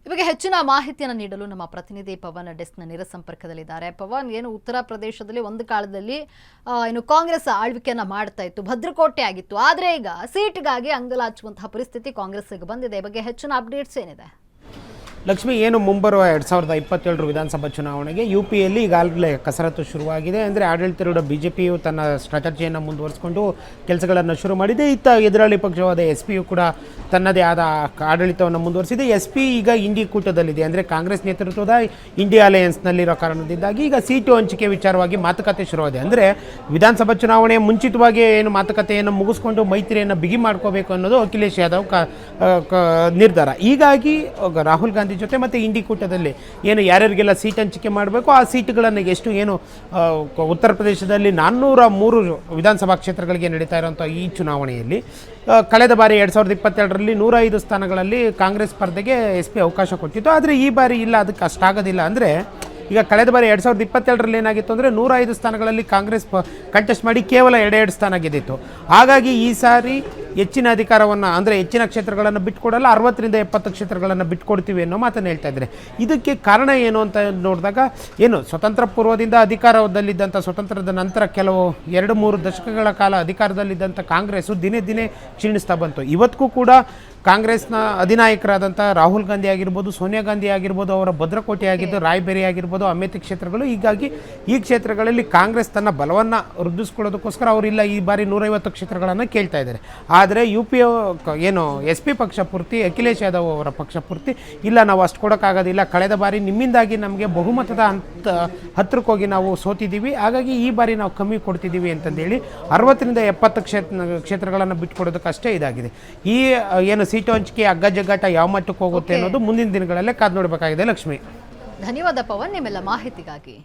ಈ ಬಗ್ಗೆ ಹೆಚ್ಚಿನ ಮಾಹಿತಿಯನ್ನು ನೀಡಲು ನಮ್ಮ ಪ್ರತಿನಿಧಿ ಪವನ್ ಡೆಸ್ಕ್ನ ನೇರ ಸಂಪರ್ಕದಲ್ಲಿದ್ದಾರೆ. ಪವನ್, ಏನು ಉತ್ತರ ಪ್ರದೇಶದಲ್ಲಿ ಒಂದು ಕಾಲದಲ್ಲಿ ಏನು ಕಾಂಗ್ರೆಸ್ ಆಳ್ವಿಕೆಯನ್ನ ಮಾಡ್ತಾ ಇತ್ತು, ಭದ್ರಕೋಟೆ ಆಗಿತ್ತು. ಆದರೆ ಈಗ ಸೀಟ್ಗಾಗಿ ಅಂಗಲಾಚುವಂತಹ ಪರಿಸ್ಥಿತಿ ಕಾಂಗ್ರೆಸ್ಗೆ ಬಂದಿದೆ. ಈ ಬಗ್ಗೆ ಹೆಚ್ಚಿನ ಅಪ್ಡೇಟ್ಸ್ ಏನಿದೆ? ಲಕ್ಷ್ಮಿ, ಏನು ಮುಂಬರುವ 2027 ವಿಧಾನಸಭಾ ಚುನಾವಣೆಗೆ UPಯಲ್ಲಿ ಈಗಾಗಲೇ ಕಸರತ್ತು ಶುರುವಾಗಿದೆ. ಅಂದರೆ ಆಡಳಿತಾರೂಢ BJPಯು ತನ್ನ ಸ್ಟ್ರಾಟಜಿಯನ್ನು ಮುಂದುವರಿಸಿಕೊಂಡು ಕೆಲಸಗಳನ್ನು ಶುರು ಮಾಡಿದೆ. ಇತ್ತ ಎದುರಾಳಿ ಪಕ್ಷವಾದ SP ಕೂಡ ತನ್ನದೇ ಆದ ಆಡಳಿತವನ್ನು ಮುಂದುವರಿಸಿದೆ. SP ಈಗ ಇಂಡಿ ಕೂಟದಲ್ಲಿದೆ, ಅಂದರೆ ಕಾಂಗ್ರೆಸ್ ನೇತೃತ್ವದ ಇಂಡಿಯಾ ಅಲಯನ್ಸ್ನಲ್ಲಿರೋ ಕಾರಣದಿಂದಾಗಿ ಈಗ ಸೀಟು ಹಂಚಿಕೆ ವಿಚಾರವಾಗಿ ಮಾತುಕತೆ ಶುರುವಾಗಿದೆ. ಅಂದರೆ ವಿಧಾನಸಭಾ ಚುನಾವಣೆ ಮುಂಚಿತವಾಗಿ ಏನು ಮಾತುಕತೆಯನ್ನು ಮುಗಿಸ್ಕೊಂಡು ಮೈತ್ರಿಯನ್ನು ಬಿಗಿ ಮಾಡ್ಕೋಬೇಕು ಅನ್ನೋದು ಅಖಿಲೇಶ್ ಯಾದವ್ ನಿರ್ಧಾರ. ಹೀಗಾಗಿ ರಾಹುಲ್ ಗಾಂಧಿ ಜೊತೆ ಮತ್ತು ಇಂಡಿ ಕೂಟದಲ್ಲಿ ಏನು ಯಾರ್ಯಾರಿಗೆಲ್ಲ ಸೀಟ್ ಹಂಚಿಕೆ ಮಾಡಬೇಕು ಆ ಸೀಟುಗಳನ್ನು ಎಷ್ಟು ಏನು ಉತ್ತರ ಪ್ರದೇಶದಲ್ಲಿ 403 ವಿಧಾನಸಭಾ ಕ್ಷೇತ್ರಗಳಿಗೆ ನಡೀತಾ ಇರುವಂಥ ಈ ಚುನಾವಣೆಯಲ್ಲಿ ಕಳೆದ ಬಾರಿ 2022ರಲ್ಲಿ 105 ಸ್ಥಾನಗಳಲ್ಲಿ ಕಾಂಗ್ರೆಸ್ ಸ್ಪರ್ಧೆಗೆ SP ಅವಕಾಶ ಕೊಟ್ಟಿತ್ತು. ಆದರೆ ಈ ಬಾರಿ ಇಲ್ಲ, ಅದಕ್ಕೆ ಅಷ್ಟಾಗೋದಿಲ್ಲ. ಅಂದರೆ ಈಗ ಕಳೆದ ಬಾರಿ 2022ರಲ್ಲಿ ಏನಾಗಿತ್ತು ಅಂದರೆ 105 ಸ್ಥಾನಗಳಲ್ಲಿ ಕಾಂಗ್ರೆಸ್ ಕಂಟೆಸ್ಟ್ ಮಾಡಿ ಕೇವಲ 2 ಸ್ಥಾನ ಗೆದ್ದಿತ್ತು. ಹಾಗಾಗಿ ಈ ಸಾರಿ ಹೆಚ್ಚಿನ ಅಧಿಕಾರವನ್ನು, ಅಂದರೆ ಹೆಚ್ಚಿನ ಕ್ಷೇತ್ರಗಳನ್ನು ಬಿಟ್ಕೊಡಲ್ಲ, 60ರಿಂದ 70 ಕ್ಷೇತ್ರಗಳನ್ನು ಬಿಟ್ಕೊಡ್ತೀವಿ ಅನ್ನೋ ಮಾತನ್ನು ಹೇಳ್ತಾ ಇದ್ದಾರೆ. ಇದಕ್ಕೆ ಕಾರಣ ಏನು ಅಂತ ನೋಡಿದಾಗ, ಏನು ಸ್ವತಂತ್ರ ಪೂರ್ವದಿಂದ ಅಧಿಕಾರದಲ್ಲಿದ್ದಂಥ, ಸ್ವತಂತ್ರದ ನಂತರ ಕೆಲವು 2-3 ದಶಕಗಳ ಕಾಲ ಅಧಿಕಾರದಲ್ಲಿದ್ದಂಥ ಕಾಂಗ್ರೆಸ್ಸು ದಿನೇ ದಿನೇ ಕ್ಷೀಣಿಸ್ತಾ ಬಂತು. ಇವತ್ತಿಗೂ ಕೂಡ ಕಾಂಗ್ರೆಸ್ನ ಅಧಿನಾಯಕರಾದಂಥ ರಾಹುಲ್ ಗಾಂಧಿ ಆಗಿರ್ಬೋದು, ಸೋನಿಯಾ ಗಾಂಧಿ ಆಗಿರ್ಬೋದು, ಅವರ ಭದ್ರಕೋಟೆ ಆಗಿದ್ದು ರಾಯ್ಬೇರಿ ಆಗಿರ್ಬೋದು, ಅಮೇಥಿ ಕ್ಷೇತ್ರಗಳು. ಹೀಗಾಗಿ ಈ ಕ್ಷೇತ್ರಗಳಲ್ಲಿ ಕಾಂಗ್ರೆಸ್ ತನ್ನ ಬಲವನ್ನು ವೃದ್ಧಿಸ್ಕೊಳ್ಳೋದಕ್ಕೋಸ್ಕರ ಅವರಿಲ್ಲ ಈ ಬಾರಿ 150 ಕ್ಷೇತ್ರಗಳನ್ನು ಕೇಳ್ತಾ ಇದ್ದಾರೆ. ಆದರೆ UP ಏನು SP ಪಕ್ಷ ಪೂರ್ತಿ, ಅಖಿಲೇಶ್ ಯಾದವ್ ಅವರ ಪಕ್ಷ ಪೂರ್ತಿ ಇಲ್ಲ, ನಾವು ಅಷ್ಟು ಕೊಡೋಕ್ಕಾಗೋದಿಲ್ಲ, ಕಳೆದ ಬಾರಿ ನಿಮ್ಮಿಂದಾಗಿ ನಮಗೆ ಬಹುಮತದ ಹತ್ತಿರಕ್ಕೆ ಹೋಗಿ ನಾವು ಸೋತಿದ್ದೀವಿ, ಹಾಗಾಗಿ ಈ ಬಾರಿ ನಾವು ಕಮ್ಮಿ ಕೊಡ್ತಿದ್ದೀವಿ ಅಂತಂದೇಳಿ 60ರಿಂದ 70 ಕ್ಷೇತ್ರಗಳನ್ನು ಬಿಟ್ಕೊಡೋದಕ್ಕೆ ಅಷ್ಟೇ ಇದಾಗಿದೆ. ಈ ಏನು ಸೀಟು ಹಂಚಿಕೆ ಅಗ್ಗ ಜಗ್ಗಾಟ ಯಾವ ಮಟ್ಟಕ್ಕೆ ಹೋಗುತ್ತೆ ಅನ್ನೋದು ಮುಂದಿನ ದಿನಗಳಲ್ಲೇ ಕಾದು ನೋಡಬೇಕಾಗಿದೆ. ಲಕ್ಷ್ಮಿ, ಧನ್ಯವಾದ ಪವನ್, ನಿಮ್ಮೆಲ್ಲ ಮಾಹಿತಿಗಾಗಿ.